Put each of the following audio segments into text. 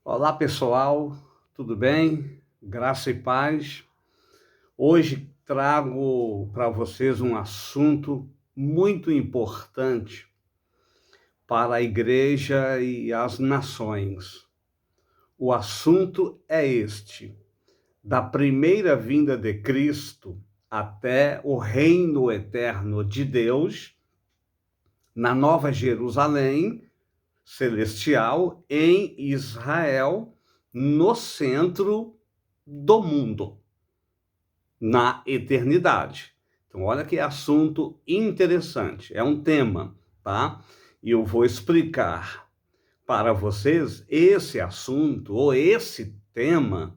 Olá, pessoal, tudo bem? Graça e paz. Hoje trago para vocês um assunto muito importante para a igreja e as nações. O assunto é este: da primeira vinda de Cristo até o reino eterno de Deus na Nova Jerusalém celestial em Israel, no centro do mundo, na eternidade. Então, olha que assunto interessante, é um tema, tá? E eu vou explicar para vocês esse assunto ou esse tema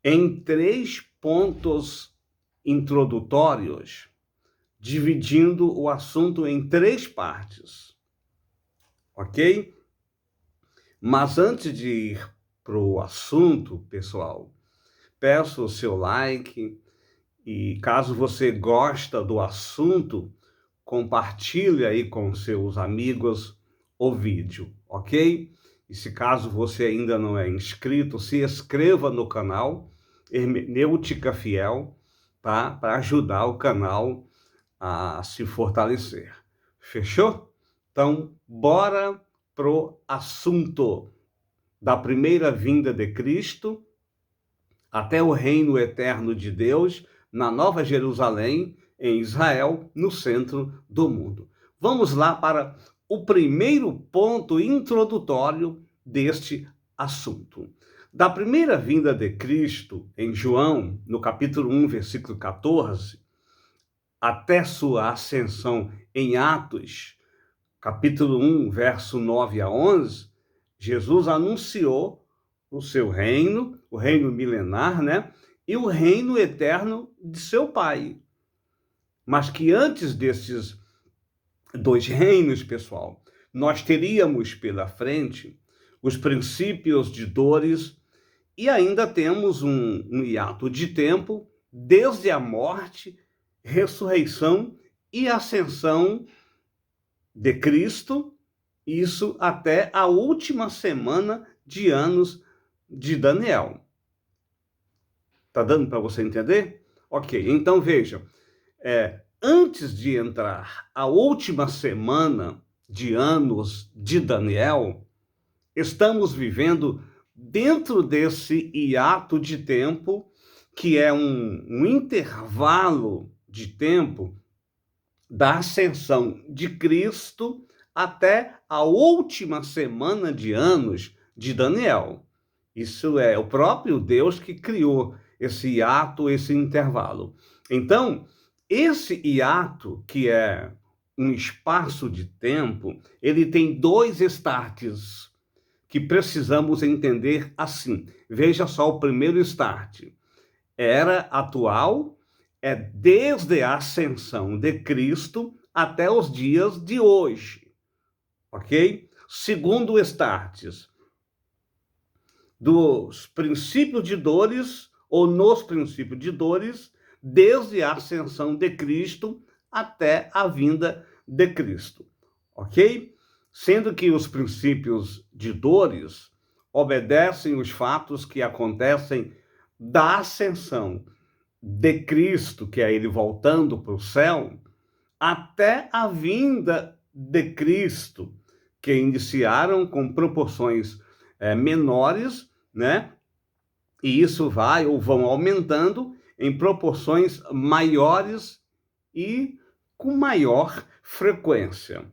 em 3 pontos introdutórios, dividindo o assunto em 3 partes, ok? Mas antes de ir para o assunto, pessoal, peço o seu like e caso você gosta do assunto, compartilhe aí com seus amigos o vídeo, ok? E se caso você ainda não é inscrito, se inscreva no canal Hermenêutica Fiel, tá? Para ajudar o canal a se fortalecer. Fechou? Então, bora pro assunto da primeira vinda de Cristo até o reino eterno de Deus na Nova Jerusalém, em Israel, no centro do mundo. Vamos lá para o primeiro ponto introdutório deste assunto. Da primeira vinda de Cristo, em João, no capítulo 1, versículo 14, até sua ascensão em Atos, capítulo 1, verso 9 a 11, Jesus anunciou o seu reino, o reino milenar, né? E o reino eterno de seu Pai. Mas que antes desses 2 reinos, pessoal, nós teríamos pela frente os princípios de dores e ainda temos um hiato de tempo desde a morte, ressurreição e ascensão de Cristo, isso até a última semana de anos de Daniel. Tá dando para você entender? Ok, então veja, antes de entrar a última semana de anos de Daniel, estamos vivendo dentro desse hiato de tempo, que é um intervalo de tempo da ascensão de Cristo até a última semana de anos de Daniel. Isso é o próprio Deus que criou esse hiato, esse intervalo. Então, esse hiato, que é um espaço de tempo, ele tem 2 starts que precisamos entender assim. Veja só o primeiro start. Era atual, é desde a ascensão de Cristo até os dias de hoje, ok? Segundo starts, dos princípios de dores, ou nos princípios de dores, desde a ascensão de Cristo até a vinda de Cristo, ok? Sendo que os princípios de dores obedecem os fatos que acontecem da ascensão de Cristo, que é ele voltando para o céu, até a vinda de Cristo, que iniciaram com proporções menores, né? E isso vai ou vão aumentando em proporções maiores e com maior frequência,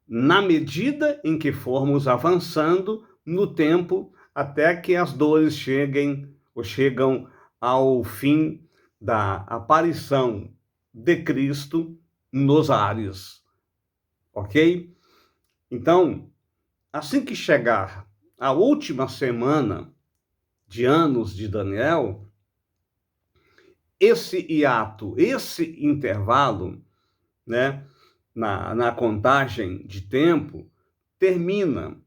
na medida em que formos avançando no tempo até que as dores chegam ao fim da aparição de Cristo nos ares, ok? Então, assim que chegar a última semana de anos de Daniel, esse hiato, esse intervalo, né, na contagem de tempo, termina,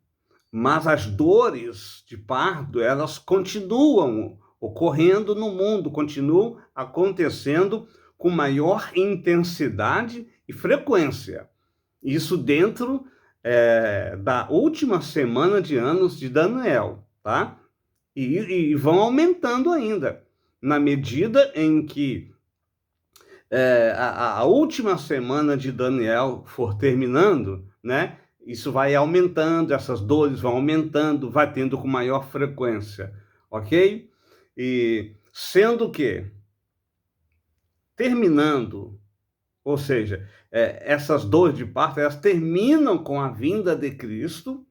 mas as dores de parto, elas continuam ocorrendo no mundo, continuam acontecendo com maior intensidade e frequência. Isso dentro da última semana de anos de Daniel, tá? E vão aumentando ainda, na medida em que a última semana de Daniel for terminando, né? Isso vai aumentando, essas dores vão aumentando, vai tendo com maior frequência, ok? E sendo que, terminando, ou seja, essas dores de parto, elas terminam com a vinda de Cristo,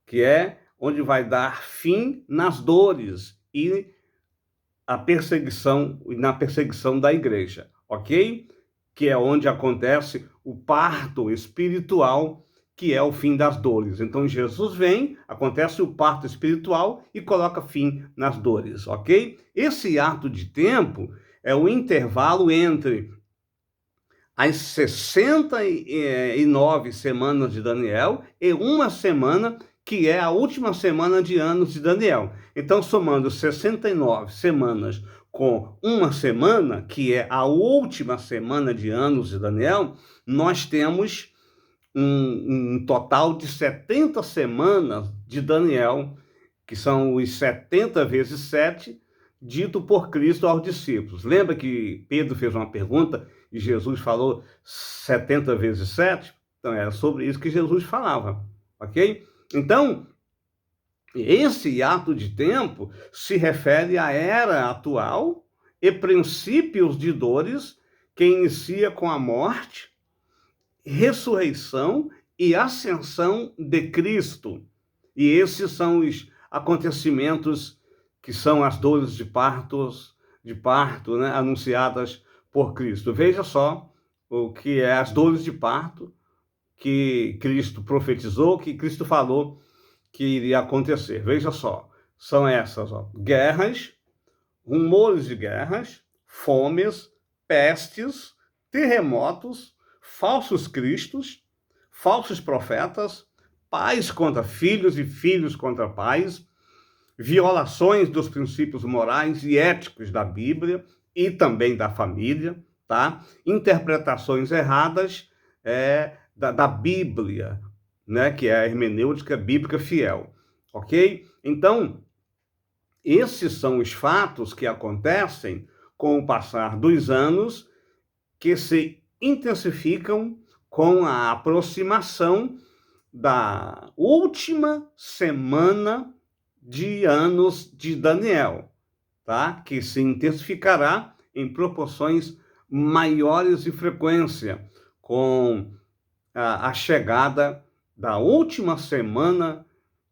que é onde vai dar fim nas dores e na perseguição da igreja, ok? Que é onde acontece o parto espiritual, que é o fim das dores. Então Jesus vem, acontece o parto espiritual e coloca fim nas dores, ok? Esse ato de tempo é o intervalo entre as 69 semanas de Daniel e uma semana, que é a última semana de anos de Daniel. Então, somando 69 semanas com uma semana, que é a última semana de anos de Daniel, nós temos um total de 70 semanas de Daniel, que são os 70 vezes 7, dito por Cristo aos discípulos. Lembra que Pedro fez uma pergunta e Jesus falou 70 vezes 7? Então, era sobre isso que Jesus falava, ok? Então, esse ato de tempo se refere à era atual e princípios de dores que inicia com a morte, ressurreição e ascensão de Cristo. E esses são os acontecimentos que são as dores de parto, né, anunciadas por Cristo. Veja só o que é as dores de parto que Cristo profetizou, que Cristo falou que iria acontecer. Veja só, são essas, ó: guerras, rumores de guerras, fomes, pestes, terremotos, falsos cristos, falsos profetas, pais contra filhos e filhos contra pais, violações dos princípios morais e éticos da Bíblia e também da família, tá? Interpretações erradas da Bíblia, né? Que é a hermenêutica bíblica fiel, ok? Então, esses são os fatos que acontecem com o passar dos anos, que se intensificam com a aproximação da última semana de anos de Daniel, tá? Que se intensificará em proporções maiores de frequência com a chegada da última semana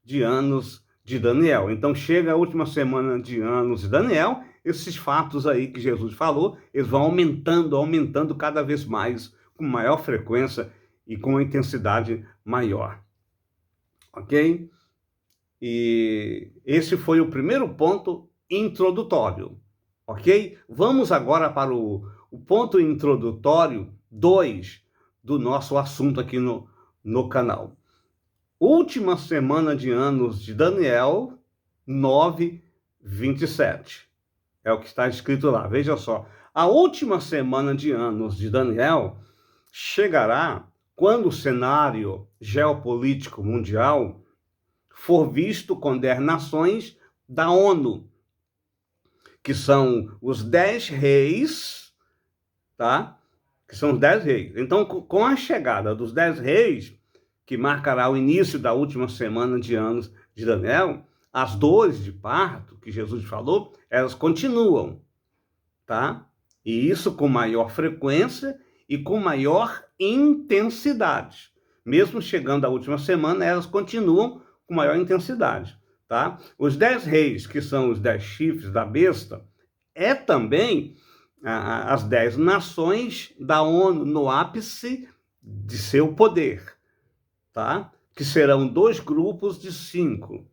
de anos de Daniel. Então, chega a última semana de anos de Daniel, esses fatos aí que Jesus falou, eles vão aumentando cada vez mais, com maior frequência e com intensidade maior. Ok? E esse foi o primeiro ponto introdutório. Ok? Vamos agora para o ponto introdutório 2 do nosso assunto aqui no canal. Última semana de anos de Daniel 9:27. É o que está escrito lá. Veja só. A última semana de anos de Daniel chegará quando o cenário geopolítico mundial for visto com 10 nações da ONU, que são os 10 reis, tá? Que são os 10 reis. Então, com a chegada dos 10 reis, que marcará o início da última semana de anos de Daniel, as dores de parto que Jesus falou, elas continuam, tá? E isso com maior frequência e com maior intensidade. Mesmo chegando à última semana, elas continuam com maior intensidade, tá? Os 10 reis, que são os 10 chifres da besta, é também as 10 nações da ONU no ápice de seu poder, tá? Que serão 2 grupos de 5.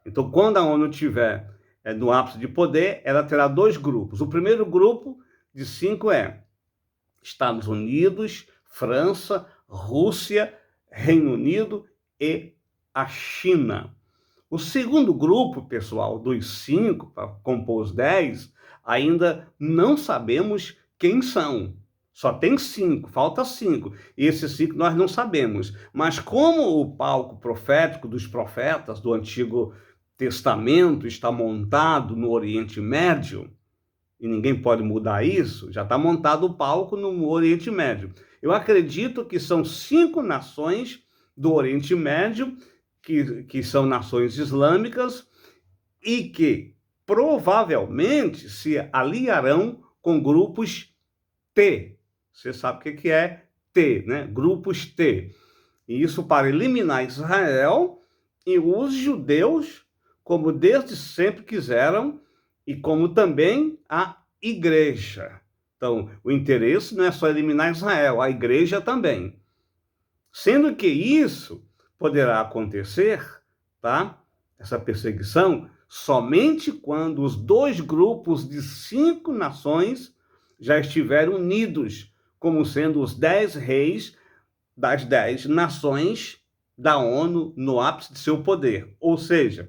Então, quando a ONU tiver no ápice de poder, ela terá 2 grupos. O primeiro grupo de 5 é Estados Unidos, França, Rússia, Reino Unido e a China. O segundo grupo, pessoal, dos 5, para compor os 10, ainda não sabemos quem são. Só tem 5, falta 5. E esses 5 nós não sabemos. Mas como o palco profético dos profetas do Antigo Testamento está montado no Oriente Médio, e ninguém pode mudar isso, já está montado o palco no Oriente Médio. Eu acredito que são 5 nações do Oriente Médio, que são nações islâmicas, e que provavelmente se aliarão com grupos T. Você sabe o que é T, né? Grupos T. E isso para eliminar Israel e os judeus, como desde sempre quiseram, e como também a igreja. Então, o interesse não é só eliminar Israel, a igreja também. Sendo que isso poderá acontecer, tá? Essa perseguição, somente quando os 2 grupos de 5 nações já estiverem unidos, como sendo os 10 reis das 10 nações da ONU no ápice de seu poder. Ou seja,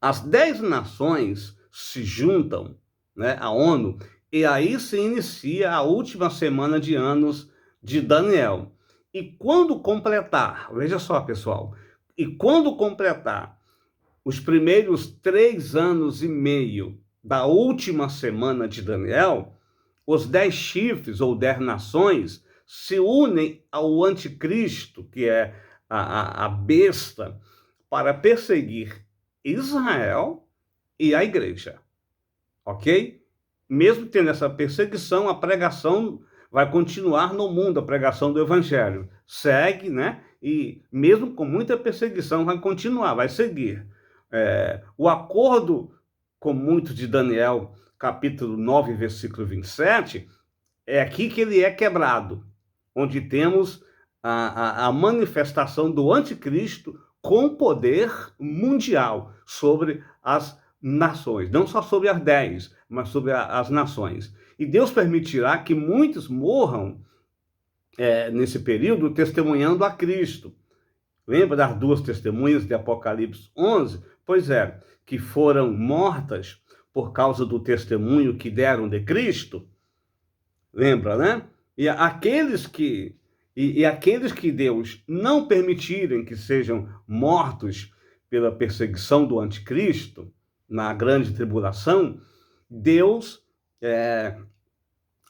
as 10 nações se juntam, né, à ONU, e aí se inicia a última semana de anos de Daniel. E quando completar, veja só, pessoal, e quando completar os primeiros 3 anos e meio da última semana de Daniel, os 10 chifres ou 10 nações se unem ao anticristo, que é a besta, para perseguir Israel e a igreja, ok? Mesmo tendo essa perseguição, a pregação vai continuar no mundo, a pregação do evangelho. Segue, né? E mesmo com muita perseguição, vai continuar, vai seguir. O acordo com muitos de Daniel, capítulo 9, versículo 27, é aqui que ele é quebrado, onde temos a manifestação do anticristo com poder mundial sobre as nações, não só sobre as 10, mas sobre as nações. E Deus permitirá que muitos morram nesse período testemunhando a Cristo. Lembra das 2 testemunhas de Apocalipse 11? Pois é, que foram mortas por causa do testemunho que deram de Cristo. Lembra, né? E aqueles que Deus não permitirem que sejam mortos pela perseguição do anticristo, na grande tribulação, Deus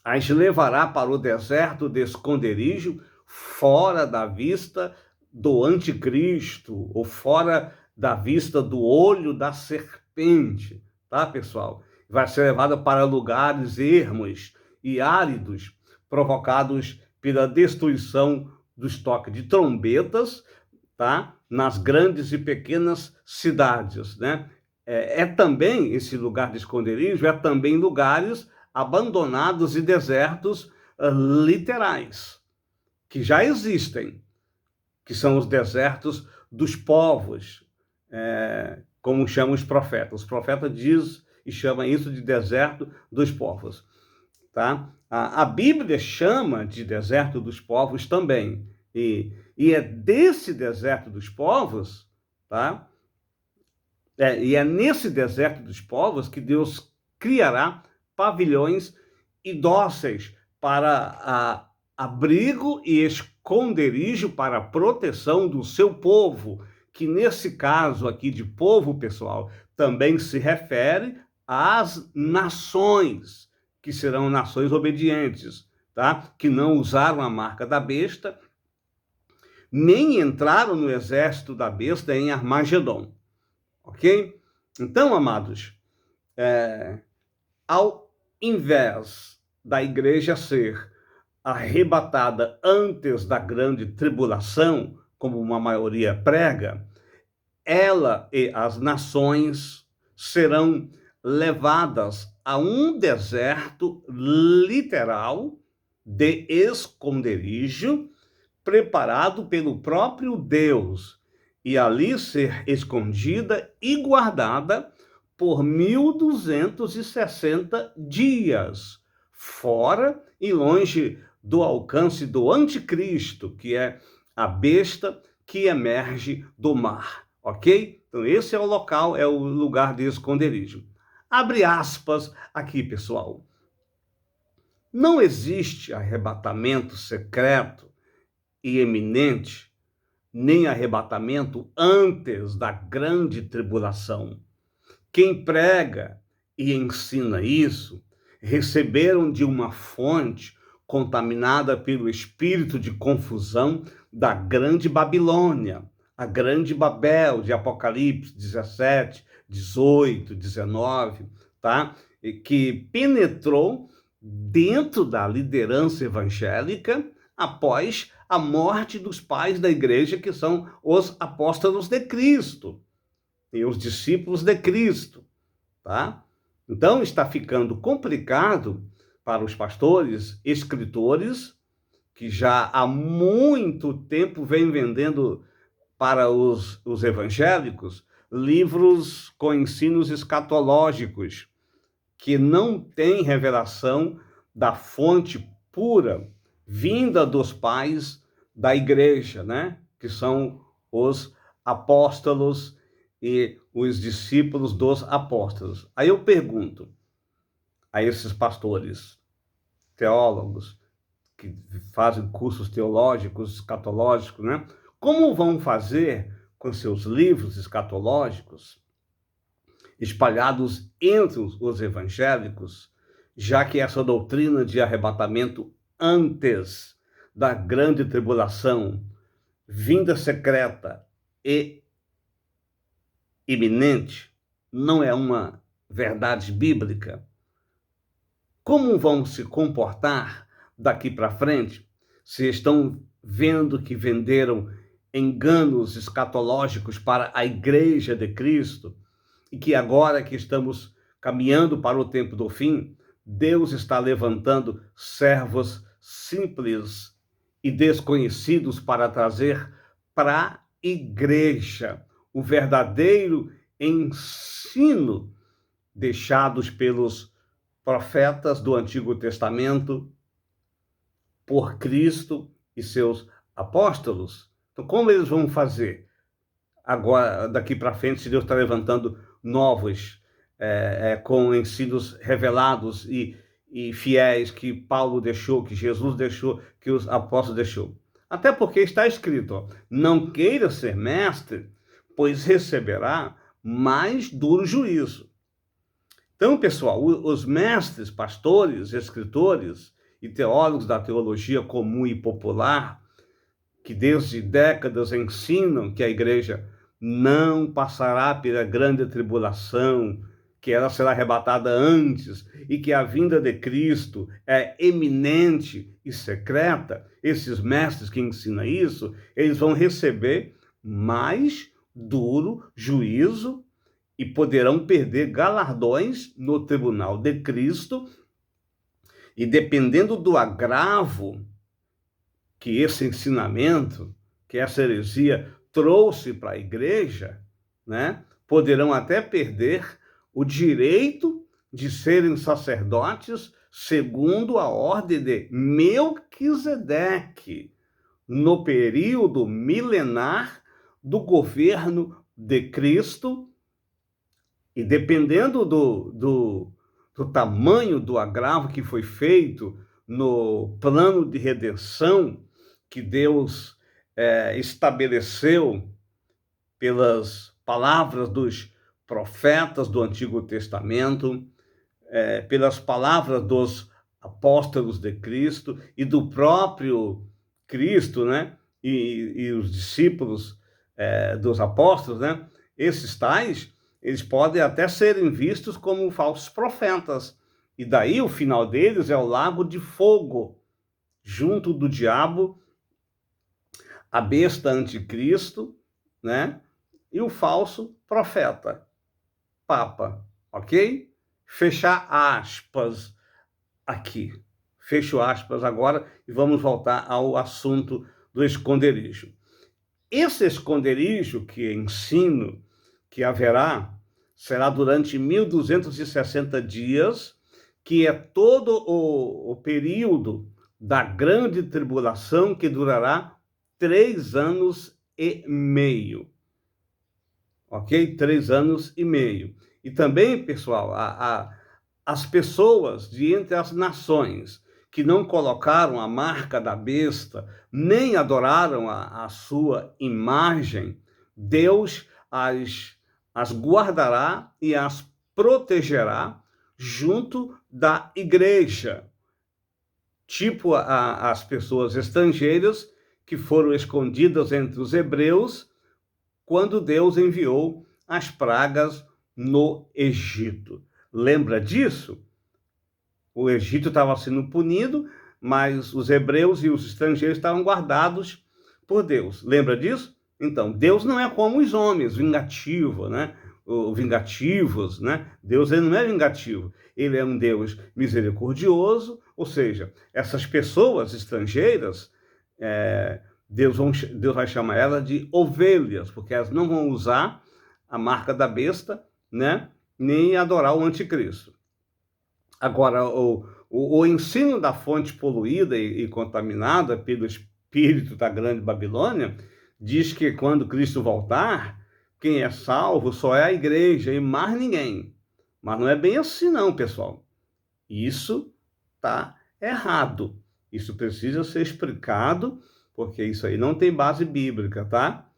as levará para o deserto de esconderijo, fora da vista do anticristo, ou fora da vista do olho da serpente, tá, pessoal? Vai ser levada para lugares ermos e áridos, provocados pela destruição dos toques de trombetas, tá? Nas grandes e pequenas cidades, né? Também esse lugar de esconderijo, também lugares abandonados e desertos literais, que já existem, que são os desertos dos povos, como chamam os profetas. Os profetas dizem e chamam isso de deserto dos povos. Tá? A Bíblia chama de deserto dos povos também. E é desse deserto dos povos, tá? E é nesse deserto dos povos que Deus criará pavilhões e dóceis para abrigo e esconderijo para a proteção do seu povo, que nesse caso aqui de povo, pessoal, também se refere às nações, que serão nações obedientes, tá? Que não usaram a marca da besta, nem entraram no exército da besta em Armagedon, ok? Então, amados, ao invés da igreja ser arrebatada antes da grande tribulação, como uma maioria prega, ela e as nações serão levadas a um deserto literal de esconderijo, preparado pelo próprio Deus, e ali ser escondida e guardada por 1260 dias, fora e longe do alcance do anticristo, que é a besta que emerge do mar, ok? Então esse é o local, é o lugar de esconderijo. Abre aspas aqui, pessoal. Não existe arrebatamento secreto e eminente nem arrebatamento antes da grande tribulação. Quem prega e ensina isso receberam de uma fonte contaminada pelo espírito de confusão da grande Babilônia, a grande Babel de Apocalipse 17, 18, 19, tá? E que penetrou dentro da liderança evangélica após a morte dos pais da igreja, que são os apóstolos de Cristo e os discípulos de Cristo, tá? Então está ficando complicado para os pastores, escritores, que já há muito tempo vêm vendendo para os evangélicos livros com ensinos escatológicos, que não têm revelação da fonte pura vinda dos pais da igreja, né? Que são os apóstolos e os discípulos dos apóstolos. Aí eu pergunto a esses pastores, teólogos, que fazem cursos teológicos, escatológicos, né? Como vão fazer com seus livros escatológicos espalhados entre os evangélicos, já que essa doutrina de arrebatamento antes da grande tribulação, vinda secreta e iminente, não é uma verdade bíblica? Como vão se comportar daqui para frente se estão vendo que venderam enganos escatológicos para a Igreja de Cristo e que agora que estamos caminhando para o tempo do fim, Deus está levantando servos simples e desconhecidos para trazer para a igreja o verdadeiro ensino deixados pelos profetas do Antigo Testamento, por Cristo e seus apóstolos. Então, como eles vão fazer agora, daqui para frente, se Deus está levantando novos, com ensinos revelados e fiéis que Paulo deixou, que Jesus deixou, que os apóstolos deixou? Até porque está escrito, ó, não queira ser mestre, pois receberá mais duro juízo. Então, pessoal, os mestres, pastores, escritores e teólogos da teologia comum e popular, que desde décadas ensinam que a igreja não passará pela grande tribulação, que ela será arrebatada antes e que a vinda de Cristo é eminente e secreta, esses mestres que ensinam isso, eles vão receber mais duro juízo e poderão perder galardões no tribunal de Cristo, e dependendo do agravo que esse ensinamento, que essa heresia trouxe para a igreja, né, poderão até perder o direito de serem sacerdotes segundo a ordem de Melquisedeque, no período milenar do governo de Cristo. E dependendo do tamanho do agravo que foi feito no plano de redenção que Deus estabeleceu pelas palavras dos profetas do Antigo Testamento, pelas palavras dos apóstolos de Cristo e do próprio Cristo, né? E os discípulos dos apóstolos, né? Esses tais, eles podem até serem vistos como falsos profetas. E daí o final deles é o lago de fogo, junto do diabo, a besta anticristo, né? E o falso profeta, papa, ok? Fechar aspas aqui. Fecho aspas agora e vamos voltar ao assunto do esconderijo. Esse esconderijo que ensino que haverá será durante 1260 dias, que é todo o período da grande tribulação, que durará 3 anos e meio. Ok? 3 anos e meio. E também, pessoal, as pessoas de entre as nações que não colocaram a marca da besta, nem adoraram a sua imagem, Deus as guardará e as protegerá junto da igreja. Tipo as pessoas estrangeiras que foram escondidas entre os hebreus quando Deus enviou as pragas no Egito. Lembra disso? O Egito estava sendo punido, mas os hebreus e os estrangeiros estavam guardados por Deus. Lembra disso? Então, Deus não é como os homens, vingativo, né? Vingativos, né? Deus ele não é vingativo. Ele é um Deus misericordioso, ou seja, essas pessoas estrangeiras, Deus vai chamar elas de ovelhas, porque elas não vão usar a marca da besta, né? Nem adorar o anticristo. Agora, o ensino da fonte poluída e contaminada pelo espírito da grande Babilônia diz que quando Cristo voltar, quem é salvo só é a igreja e mais ninguém. Mas não é bem assim não, pessoal. Isso está errado. Isso precisa ser explicado, porque isso aí não tem base bíblica, tá?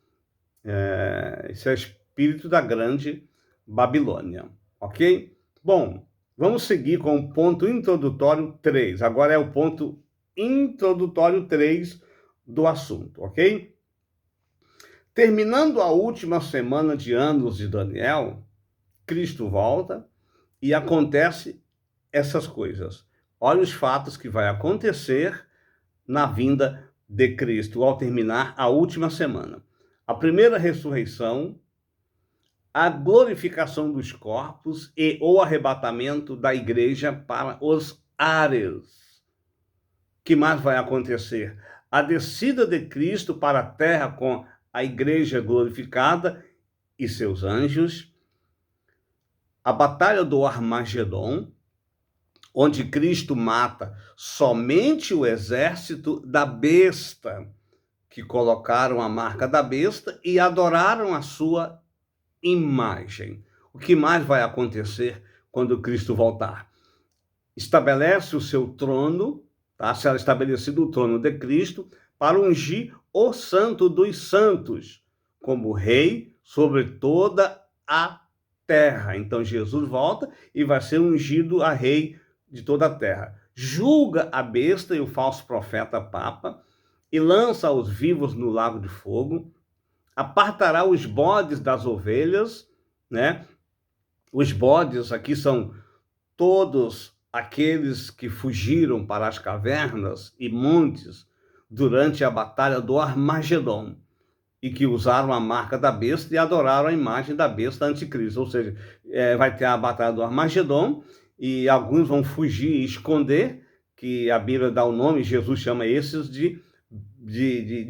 Isso é espírito da grande Babilônia, ok? Bom, vamos seguir com o ponto introdutório 3. Agora é o ponto introdutório 3 do assunto, ok? Terminando a última semana de anos de Daniel, Cristo volta e acontece essas coisas. Olha os fatos que vai acontecer na vinda de Cristo ao terminar a última semana. A primeira ressurreição, a glorificação dos corpos e o arrebatamento da igreja para os ares. O que mais vai acontecer? A descida de Cristo para a terra com a igreja glorificada e seus anjos, a batalha do Armagedon, onde Cristo mata somente o exército da besta, que colocaram a marca da besta e adoraram a sua imagem. O que mais vai acontecer quando Cristo voltar? Estabelece o seu trono, tá? Será estabelecido o trono de Cristo para ungir o Santo dos Santos como rei sobre toda a terra. Então Jesus volta e vai ser ungido a rei de toda a terra. Julga a besta e o falso profeta Papa e lança os vivos no lago de fogo. Apartará os bodes das ovelhas, né? Os bodes aqui são todos aqueles que fugiram para as cavernas e montes durante a batalha do Armagedon e que usaram a marca da besta e adoraram a imagem da besta anticristo. Ou seja, vai ter a batalha do Armagedon e alguns vão fugir e esconder, que a Bíblia dá o nome, Jesus chama esses de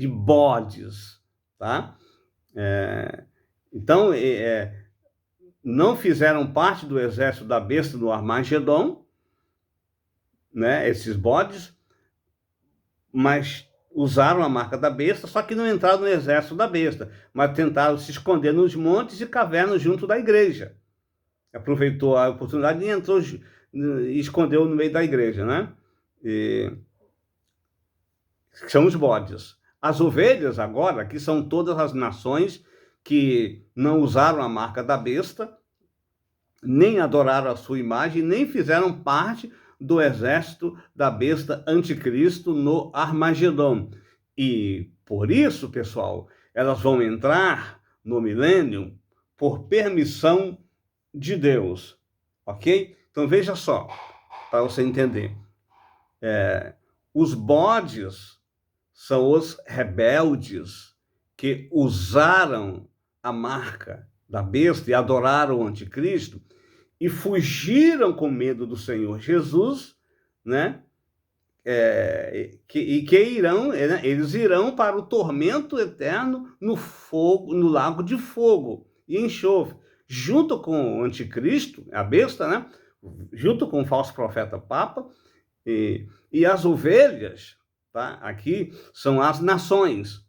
bodes, tá? Então, não fizeram parte do exército da besta do Armagedon, né, esses bodes, mas usaram a marca da besta, só que não entraram no exército da besta, mas tentaram se esconder nos montes e cavernas junto da igreja. Aproveitou a oportunidade e entrou e escondeu no meio da igreja, né? São os bodes. As ovelhas agora, que são todas as nações que não usaram a marca da besta, nem adoraram a sua imagem, nem fizeram parte do exército da besta anticristo no Armagedon. E por isso, pessoal, elas vão entrar no milênio por permissão de Deus, ok? Então veja só, para você entender. Os bodes são os rebeldes que usaram a marca da besta e adoraram o anticristo e fugiram com medo do Senhor Jesus, né? Eles irão para o tormento eterno no fogo, no lago de fogo e enxofre, junto com o anticristo, a besta, né? Junto com o falso profeta Papa e as ovelhas, tá? Aqui são as nações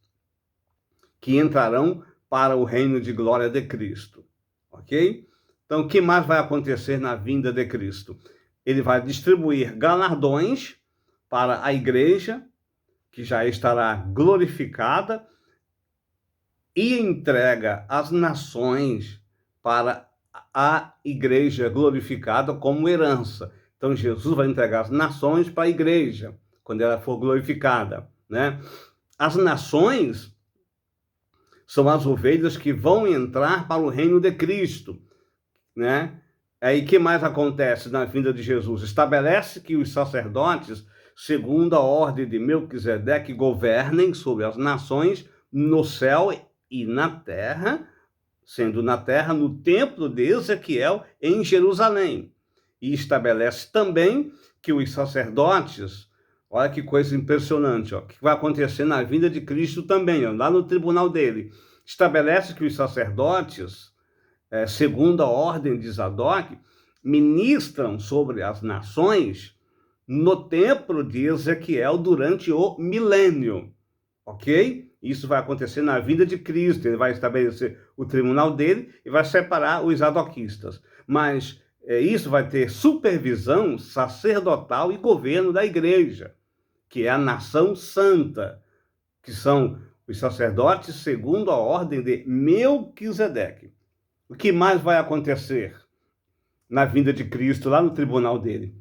que entrarão para o reino de glória de Cristo, ok? Então, o que mais vai acontecer na vinda de Cristo? Ele vai distribuir galardões para a igreja, que já estará glorificada, e entrega as nações para a igreja glorificada como herança. Então, Jesus vai entregar as nações para a igreja, quando ela for glorificada, né? As nações são as ovelhas que vão entrar para o reino de Cristo, né? Aí, o que mais acontece na vinda de Jesus? Estabelece que os sacerdotes, segundo a ordem de Melquisedeque, governem sobre as nações no céu e na terra, sendo na terra, no templo de Ezequiel, em Jerusalém. E estabelece também que os sacerdotes, olha que coisa impressionante, ó, que vai acontecer na vinda de Cristo também, ó, lá no tribunal dele. Estabelece que os sacerdotes, segundo a ordem de Zadok, ministram sobre as nações no templo de Ezequiel durante o milênio, ok? Isso vai acontecer na vida de Cristo. Ele vai estabelecer o tribunal dele e vai separar os zadoquistas. Mas isso vai ter supervisão sacerdotal e governo da igreja, que é a nação santa, que são os sacerdotes segundo a ordem de Melquisedeque. O que mais vai acontecer na vinda de Cristo, lá no tribunal dele?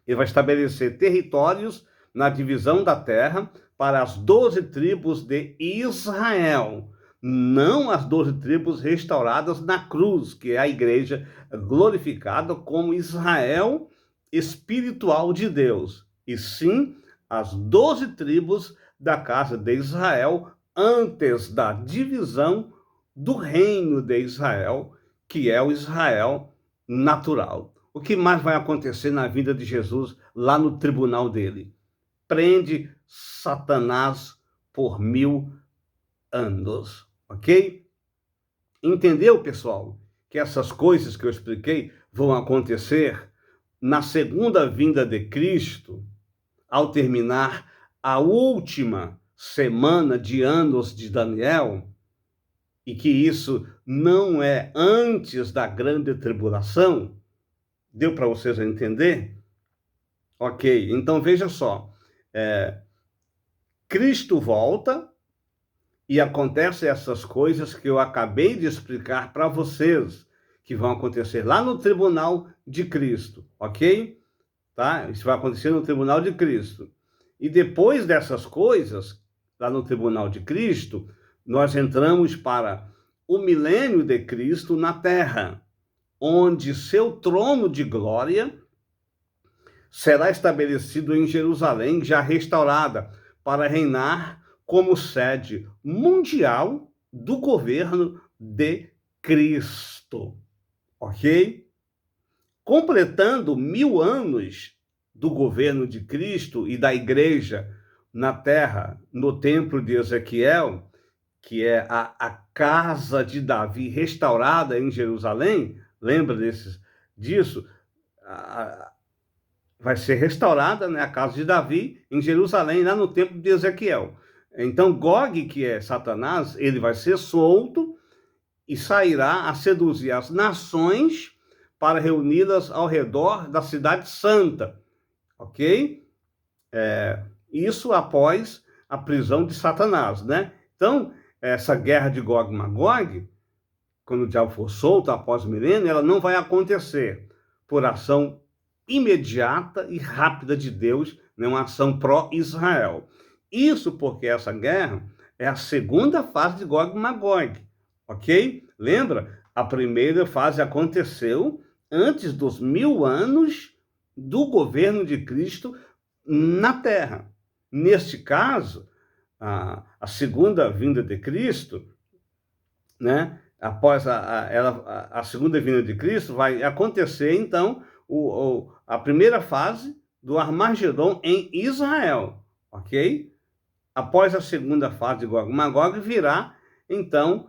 Ele vai estabelecer territórios na divisão da terra para as 12 tribos de Israel, não as 12 tribos restauradas na cruz, que é a igreja glorificada como Israel espiritual de Deus, e sim as 12 tribos da casa de Israel antes da divisão do reino de Israel, que é o Israel natural. O que mais vai acontecer na vida de Jesus lá no tribunal dele? Prende Satanás por 1000 anos, ok? Entendeu, pessoal? Que essas coisas que eu expliquei vão acontecer na segunda vinda de Cristo, ao terminar a última semana de anos de Daniel, e que isso não é antes da grande tribulação. Deu para vocês entender? Ok, então veja só. Cristo volta e acontecem essas coisas que eu acabei de explicar para vocês, que vão acontecer lá no tribunal de Cristo, ok? Tá? Isso vai acontecer no tribunal de Cristo. E depois dessas coisas, lá no tribunal de Cristo, nós entramos para o milênio de Cristo na terra, onde seu trono de glória será estabelecido em Jerusalém, já restaurada, para reinar como sede mundial do governo de Cristo, ok? Completando 1000 anos do governo de Cristo e da igreja na terra, no templo de Ezequiel, que é a casa de Davi restaurada em Jerusalém, lembra disso? Vai ser restaurada, né, a casa de Davi em Jerusalém, lá no templo de Ezequiel. Então, Gog, que é Satanás, ele vai ser solto e sairá a seduzir as nações para reuni-las ao redor da cidade santa, ok? Isso após a prisão de Satanás, né? Então, essa guerra de Gog e Magog, quando o diabo for solto após o milênio, ela não vai acontecer por ação imediata e rápida de Deus, né? Uma ação pró-Israel. Isso porque essa guerra é a segunda fase de Gog e Magog, ok? Lembra? A primeira fase aconteceu antes dos 1000 anos do governo de Cristo na terra. Neste caso, a segunda vinda de Cristo, né? Após a segunda vinda de Cristo, vai acontecer, então, a primeira fase do Armagedon em Israel, ok? Após a segunda fase de Gog e Magog, virá, então,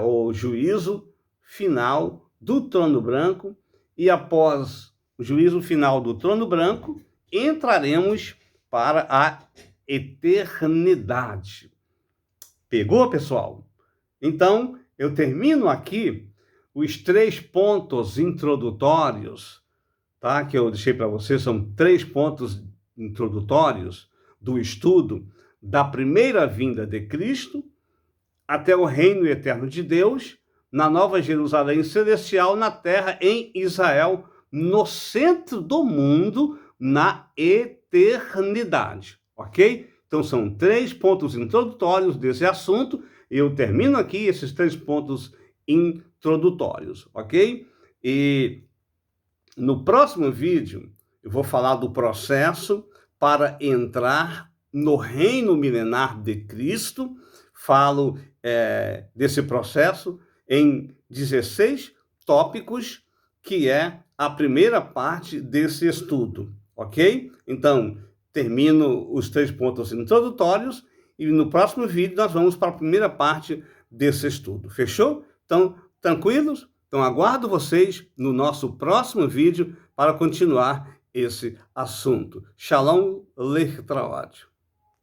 o juízo final do trono branco, e após o juízo final do trono branco, entraremos para a eternidade. Pegou, pessoal? Então, eu termino aqui os 3 pontos introdutórios, tá? Que eu deixei para vocês, são 3 pontos introdutórios do estudo da primeira vinda de Cristo até o reino eterno de Deus, na Nova Jerusalém celestial, na terra, em Israel, no centro do mundo, na eternidade, ok? Então, são 3 pontos introdutórios desse assunto. Eu termino aqui esses 3 pontos introdutórios, ok? E no próximo vídeo, eu vou falar do processo para entrar no reino milenar de Cristo. Falo desse processo em 16 tópicos, que é a primeira parte desse estudo, ok? Então, termino os 3 pontos introdutórios e no próximo vídeo nós vamos para a primeira parte desse estudo. Fechou? Então, tranquilos? Então, aguardo vocês no nosso próximo vídeo para continuar esse assunto. Shalom Letraot.